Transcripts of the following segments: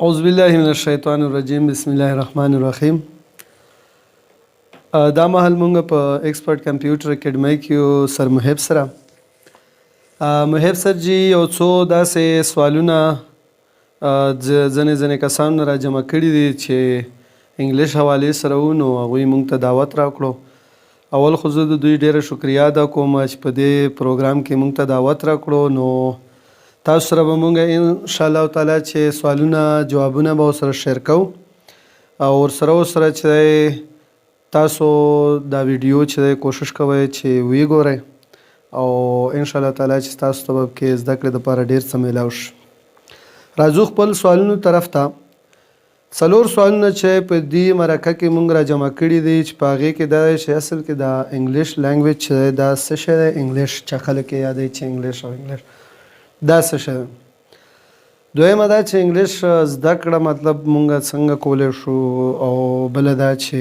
اعوذ بالله من الشیطان الرجیم بسم الله الرحمن الرحیم. دا مهال مونږ په ایکسپرټ کمپیوټر اکیډمۍ کې یو سر محب سره محب سر جی یو څو داسې سوالونه ځینې کسانو نه را جمع کړي دي چې انګلیش حوالې سره وو، نو هغوی مونږ ته دعوت راکړو. اول خو زه د دوی ډیره شکریا ادا کوم چې په دې پروګرام کې مونږ ته دعوت راکړو. نو تاسو سره به مونږ انشاءالله تعالی چې سوالونه جوابونه به ورسره شیر کوو او ورسره چې تاسو دا ویډیو چې کوشش کوئ چې وی ګورئ او انشاءالله تعالی چې تاسو ته به کې زده کړې دپاره ډېر څه میلاو شي. راځو خپل سوالونو طرف ته. څلور سوالونه چې په دې مرکه کې مونږ را جمع کړي دي چې په هغې کې دا دی چې اصل کې دا انګلیش لینګویج چې دی دا څه شی دی. انګلیش چې خلک یې یادوي چې انګلیش او انګلیش دا څه شی دی. دویمه دا چې انګلیش زده کړه مطلب مونږ څنګه کولی شو، او بله دا چې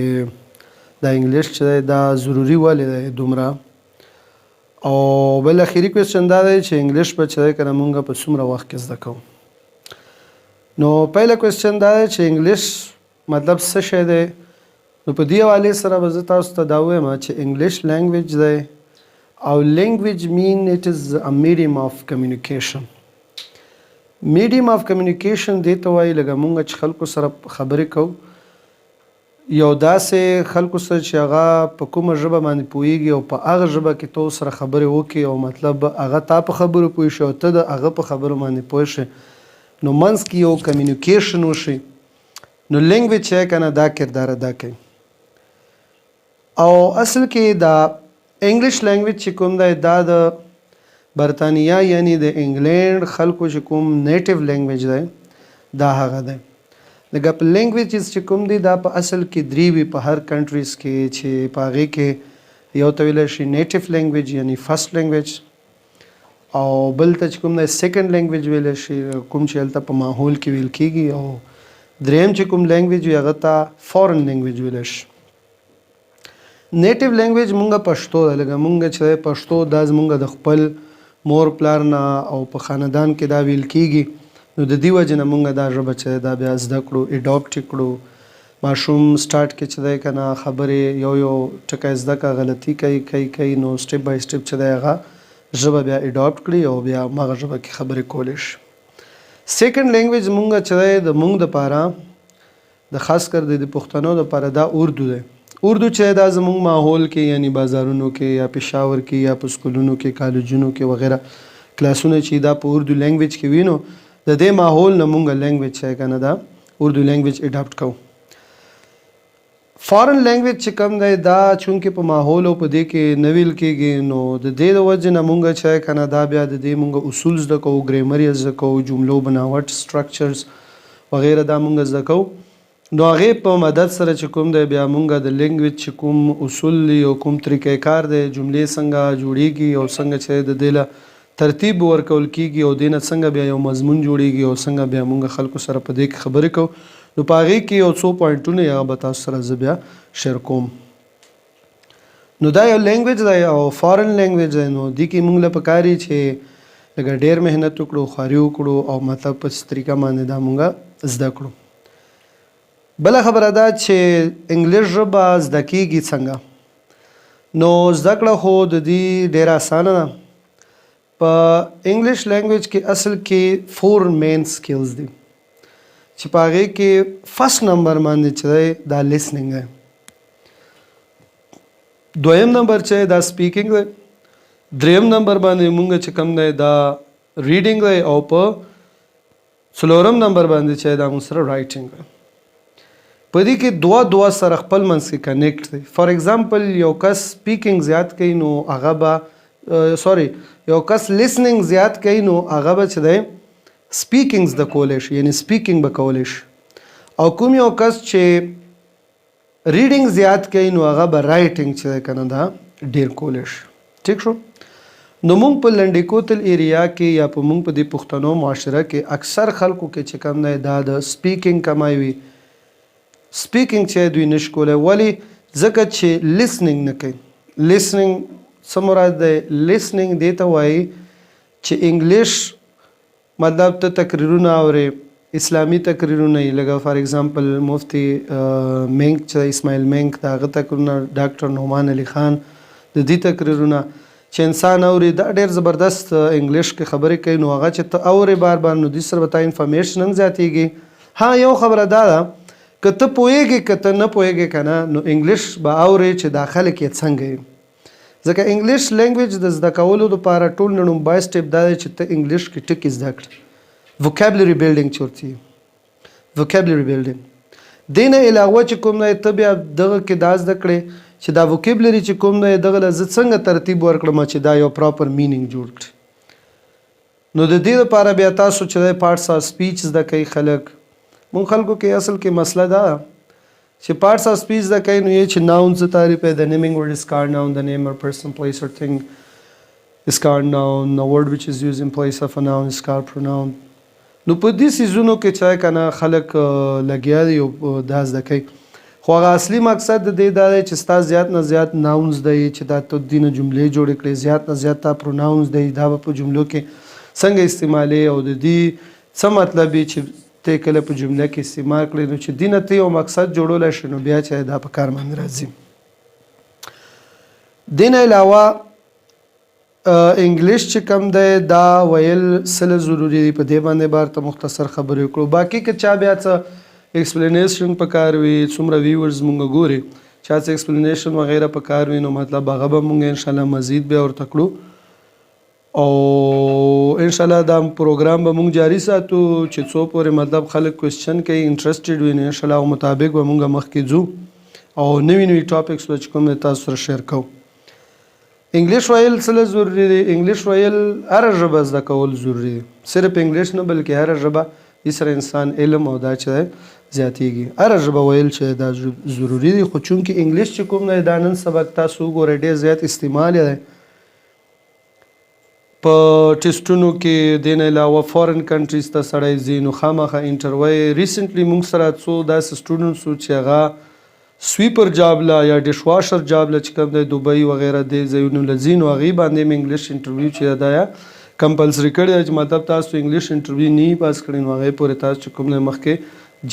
دا انګلیش چې دی دا ضروري ولې دی دومره، او بل اخري کوېسچن دا دی چې انګلیش به چې دی که نه مونږ په څومره وخت کې زده کوو. نو پهله کوېسچن دا دی چې انګلیش مطلب څه شی دی. نو په دې حوالې سره به زه تاسو ته دا ووایم چې انګلیش لینګویج دی او لینګویج مین اټ از ا میډیم آف کمیونیکیشن. میډیم آف کمیونیکیشن دې ته وایي لکه مونږ چې خلکو سره خبرې کوو، یو داسې خلکو سره چې هغه په کومه ژبه باندې پوهیږي او په هغه ژبه کې تو سره خبرې وکړي او مطلب هغه تا په خبرو پوه شي او ته د هغه په خبرو باندې پوه شي، نو منځ کې یو کمیونیکیشن وشي. نو لینګویج چې که نه دا کردار ادا کوي. او اصل کې دا انګلیش لینګویج چې کوم دی دا د برطانیه یعنی د انګلینډ خلکو چې کوم نیټیو لینګویج دی دا هغه دی. لکه په لینګویجز چې کوم دی دا په اصل کې درې وي په هر کنټریز کې، چې په هغې کې یو ته ویلی شي نیټیو لینګویج یعنی فرست لینګویج، او بل ته چې کوم دی سیکنډ لینګویج ویلی شي کوم چې هلته په ماحول کې ویل کېږي، او دریم چې کوم لینګویج وي هغه ته فارن لینګویج ویلی شي. نیټیو لینګویج مونږ پښتو ده. لکه مونږ چې دی پښتو دا زمونږ د خپل مور پلار نه او په خاندان کې دا ویل کېږي، نو د دې وجې نه مونږ دا ژبه چې دا بیا زده کړو، اډاپټ یې کړو. ماشوم سټارټ کې چې دی که نه خبرې یو ټکی زده کړه غلطي کوي نو سټپ بای سټپ چې دی هغه ژبه بیا اډاپټ کړي او بیا هماغه ژبه کې خبرې کولی شي. سیکنډ لینګویج مونږ چې دی د مونږ دپاره د خاص کر د پښتنو دپاره دا اردو دی. اردو چې دا زمونږ ماحول کې یعنی بازارونو کې یا پېښور کې یا په سکولونو کې کالجونو کې وغیره کلاسونه چې دا په اردو لینګویج کې وي، نو د دې ماحول نه مونږ لینګویج چې که نه دا اردو لینګویج اډاپټ کوو. فارن لینګویج چې کوم دی دا چونکې په ماحول او په دې کې نه ویل کېږي، نو د دې د وجې نه مونږ چې که نه دا بیا د دې مونږ اصول زده کوو، ګریمر یې زده کوو، جملو بناوټ سټرکچرز وغیره دا مونږ زده کوو. نو هغې په مدد سره چې کوم دی بیا مونږ د لینګویج چې کوم اصول دی او کوم طریقې کار دی، جملې څنګه جوړیږي او څنګه چې د دې له ترتیب ورکول کېږي او دې نه څنګه بیا یو مضمون جوړیږي او څنګه بیا مونږ خلکو سره په دې کې خبرې کوو. نو په هغې کې یو څو پوینټونه یا به تاسو سره زه بیا شیر کوم. نو دا یو لینګویج دی او فارن لینګویج دی. نو دې کې مونږ له پکار وي چې لکه ډېر محنت وکړو، خواري وکړو او مطلب په طریقه باندې دا مونږ زده کړو. بله خبره دا چې انګلیش ژبه زده کېږي څنګه. نو زده کړه خو د دې ډېره اسانه ده. په انګلیش لینګویج کې اصل کې 4 مین سکلز دي چې په هغې کې فرست نمبر باندې چې دی دا لیسننګ دی، دویم نمبر چې دا سپیکینګ دی، دریم نمبر باندې مونږ چې کوم دی دا ریډینګ دی، او په څلورم نمبر باندې چې دا مونږ سره رایټینګ دی. په دې کې دوه سره خپل منځ کې کنیکټ دی. فار ایگزامپل یو کس سپیکینګ زیات کوي نو هغه به یو کس لیسننګ زیات کوي نو هغه به چې دی سپیکینګ زده کولی شي، یعنی سپیکینګ به کولی شي. او کوم یو کس چې ریډینګ زیات کوي نو هغه به رایټینګ چې دی که نه دا ډېر کولی شي. ټیک شو. نو مونږ په لنډی کوتل ایریا کې یا په مونږ په دې پښتنو معاشره کې اکثر خلکو کې چې کوم دی دا د سپیکینګ کمای وي. سپیکینګ چې دوی نشي کولی. ولې؟ ځکه چې لیسننګ نه کوي. لیسننګ څه مراد دی؟ لیسننګ دې ته وایي چې انګلیش مطلب ته تقریرونه اورې، اسلامي تقریرونه لکه فار ایگزامپل مفتی منک چې اسماعیل منک د هغه تقریرونه، ډاکټر نعمان علي خان د دې تقریرونه چې انسان اوري دا ډېر زبردست انګلیش کې خبرې کوي، نو هغه چې ته اوري بار بار نو دې سره به تا انفارمیشن هم زیاتېږي. ها یو خبره دا ده که ته پوهېږې که ته نه پوهېږې که نه نو انګلیش به اورې چې دا خلک یې څنګه یې. ځکه انګلیش لینګویج د زده کولو دپاره ټول نه لومبی سټیپ دا دی چې ته انګلیش کې ټکي زده کړه، وکیبلري بیلډینګ چې ورته وي، وکیبلري بیلډینګ. دې نه علاوه چې کوم دی ته بیا دغه کې دا زده کړې چې دا وکیبلري چې کوم دی دغه له زه څنګه ترتیب ورکړم چې دا یو پراپر مینینګ جوړ کړي. نو د دې لپاره بیا تاسو چې دی پارټس آف سپیچ زده کوي خلک. مونږ خلکو کې اصل کې مسله دا چې پارټس آف سپیچ زده کوي نو یې چې ناون څه تعریف دی، د نیمینګ ورډ از کارډ ناون، د نیم اور پرسن پلیس اور تھنګ از کارډ ناون، the word which is used in place of a noun is called pronoun. نو په دې سیزونو کې چې کنه خلک لګیا دي او دا زده کوي، خو هغه اصلي مقصد د دې دا دی چې ستا زیات نه زیات ناونز دی چې دا ته دینه جملې جوړې کړې، زیات نه زیات تا پروناونز دی دا به په جملو کې څنګه استعمالې او د دې څه مطلب چې ته کله په جمله کې استعمال کړې، نو چې دینه ته یو مقصد جوړولی شي نو بیا چې دا په کار باندې راځي. دین علاوه انګلیش چې کوم دی دا ویل سله ضروري دی، په دې باندې بار ته مختصر خبرې وکړو. باقي که چا بیا څه ایکسپلینیشن په کار وي، څومره ویورز مونږ ګوري چا څه ایکسپلینیشن وغیره په کار وي نو مطلب هغه به مونږ انشاءالله مزید بیا ورته کړو او انشاءالله دا پروګرام به مونږ جاری ساتو چې څو پورې مطلب خلک کوېسچن کوي انټرسټډ وي نو انشاءالله هغه مطابق به مونږ مخکې ځو او نوي نوي ټاپکس به چې کوم دی تاسو سره شیر کوو. انګلیش ویل څه ضروري دی؟ انګلیش ویل هره ژبه زده کول ضروري دی، صرف انګلیش نه بلکې هره ژبه دې سره انسان علم او دا چې زیاتېږي. هره ژبه ویل چې دا ضروري دی، خو چونکې انګلیش چې کوم دی دا نن سبق تاسو وګورئ ډېر زیات استعمال دی په ټیسټونو کې. دې نه علاوه فارن کنټریز ته سړی ځي نو خامخا انټروی. ریسنټلی موږ سره څو داسې سټوډنټس وو چې هغه سویپر جاب له یا ډش واشر جاب له چې کوم دی دوبۍ وغیره دې ځایونو له ځي نو هغې باندې مې انګلیش انټرویو چې دا یا کمپلسري کړی دی چې مطلب تاسو انګلیش انټرویو نه پاس کړی نو هغې پورې تاسو چې کوم دی مخکې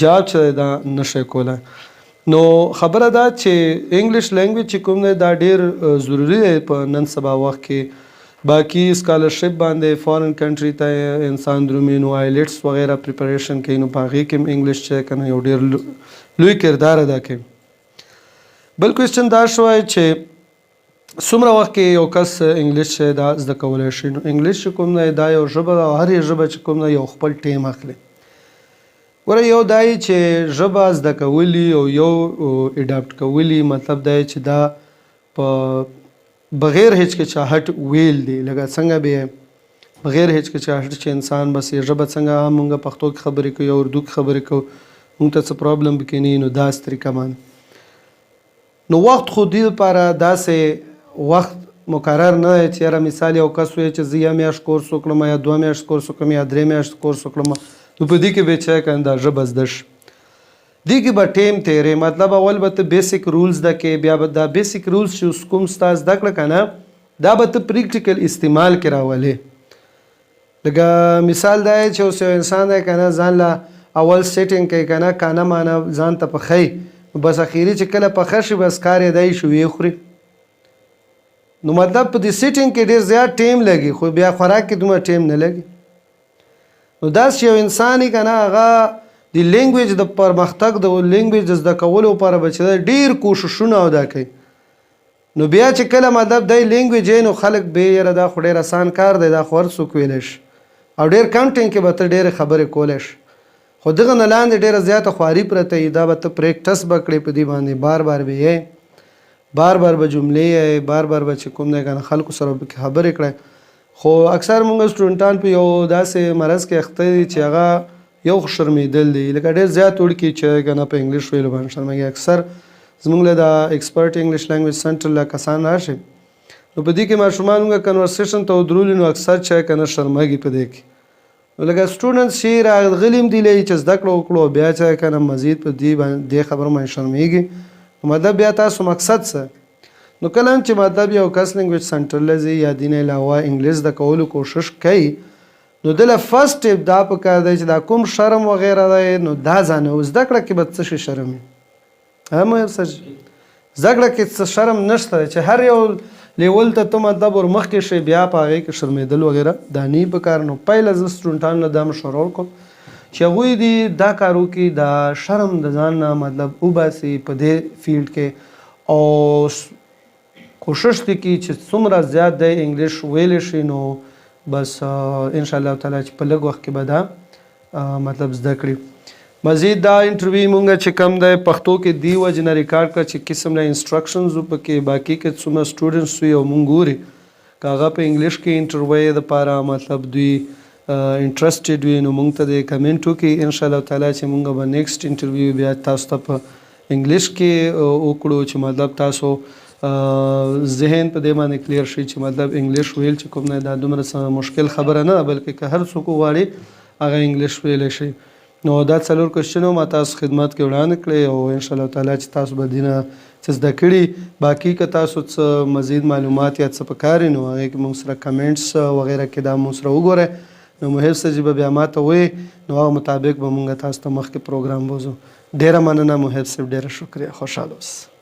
جاب چې دا نشئ کولی. نو خبره دا چې انګلیش لینګویج چې کوم دی دا ډېر ضروري دی په نن سبا وخت کې. باقي سکالرشپ باندې فارن کنټري ته انسان درومي نو آیلټس وغیره پریپریشن کوي نو په هغې کې هم انګلیش چې که نه یو ډېر لوی کردار ادا کوي. بل کوېسچن دا شوی چې څومره وخت کې یو کس انګلیش چې دا زده کولی شي؟ نو انګلیش چې کوم دی دا یو ژبه ده او هرې ژبه چې کوم دی یو خپل ټیم اخلي. ګوره یو دا چې ژبه زده کولی او یو اډاپټ کولی مطلب دا چې دا په بغیر هچکچاهټ ویل دی، لکه څنګه به بغیر هچکچاهټ چې انسان بس یې ژبه څنګه مونږ پښتو کې خبرې کوو یا اردو کې خبرې کوو مونږ ته څه پرابلم پکې نه وي نو داسې طریقه باندې. نو وخت خو دې لپاره داسې وخت مقرر نه دی چې یاره مثال یو کس وایي چې زه یا میاشت کورس وکړم یا 2 میاشت کورس وکړم یا 3 میاشت کورس وکړم نو په دې کې به چې کنه دا ژبه زده شي. دې کې به ټیم تیرې مطلب اول به ته بیسیک رولز زده کوې، بیا به دا بیسیک رولز چې اوس کوم ستا زده کړه که نه دا به ته پریکټیکل استعمال کې راولې. لکه مثال دا چې اوس یو انسان دی که نه ځان له اول سیټینګ کوي که نه کانه مانه ځان ته پخوي بس اخري چې کله پخه شي بس کار یې دی شي ویې خوري. نو مطلب په دې سیټینګ کې ډېر زیات ټیم لګي خو بیا خوراک کې دومره ټیم نه لګي. نو داسې یو انسان یې که نه هغه د لینګویج د پرمختګ د لینګویج د زده کولو لپاره به چې ډېر کوششونه ادا کوي. نو بیا چې کله مطلب دی لینګویج یې نو خلک به یاره دا خو ډېر اسان کار دی دا خو هر څوک ویلی شي او ډېر کم ټیم کې به ته ډېرې خبرې کولی شي. خو دغه نه لاندې ډېره زیاته خواري پرته وي دا به ته پریکټس به کړې په دې باندې بار بار به یې بار بار به جملې یې بار بار به چې کوم دی که نه خلکو سره پکې خبرې کړی. خو اکثر مونږ سټوډنټان په یو داسې مرض کې اخته دي چې هغه یو شرمېدل دی لکه ډېر زیات وړکي چې که نه په انګلیش ویلو باندې شرمېږي. اکثر زموږ له دا ایکسپرټ انګلیش لینګویج سنټر له کسان راشي نو په دې کې ماشومان موږ کنورسیشن ته ودرولي نو اکثر چې که نه شرمېږي په دې کې. نو لکه سټوډنټس چې راغلي هم دي چې زده کړه وکړو بیا چې که نه مزید په دې خبرو باندې شرمېږي نو مطلب بیا تاسو مقصد څه. نو کله هم چې مطلب یو کس لینګویج سنټر له ځي یا دې نه علاوه انګلیش زده کولو کوشش کوي نو دله فرست سټیپ دا پکار دی چې دا کوم شرم وغیره دی نو دا ځانه زده کړه کې به څه شي شرم وي هم زده کړه کې څه شرم نشته چې هر یو لیول ته ته مطلب ور مخکې شي بیا په هغې کې شرمېدل وغیره دا نه پکار نو پهله زه سټوډنټانو له دا مشوره ورکړم چې هغوی دې دا کار وکړي دا شرم د ځان نه مطلب وباسي په دې فیلډ کې او کوشش دې کړي چې څومره زیات دی انګلیش ویلی شي نو بس انشاءالله تعالی چې په لږ وخت کې به دا مطلب زده کړي مزید دا انټرویو مونږ چې کم دی پښتو کې دی وجې نه ریکارډ کړه چې قسم نه انسټرکشنز پکې باقي کې څومره سټوډنټس وي او مونږ ګوري که هغه په انګلیش کې انټرویو دپاره مطلب دوی انټرسټډ وي نو مونږ ته د کمنټ وکړي انشاءالله تعالی چې مونږ به نیکسټ انټرویو بیا تاسو ته په انګلیش کې وکړو چې مطلب تاسو ذهن په دې باندې کلیر شي چې مطلب انګلیش ویل چې کوم نه دا دومره مشکل خبره نه بلکې که هر څوک وغواړي هغه انګلیش ویلی شي نو دا څلور کوېسچنو ما تاسو خدمت کې وړاندې کړی او انشاءالله تعالی چې تاسو به دې نه څه زده کړي باقي که تاسو څه مزید معلومات یا څه پکار وي نو هغې کې موږ سره کمنټس وغیره کې دا موږ سره وګورئ نو محب صاحب به بیا ماته وایي نو هغه مطابق به موږ تاسو ته مخکې پروګرام بوزو ډېره مننه محب صاحب ډېره شکریه خوشحاله اوسئ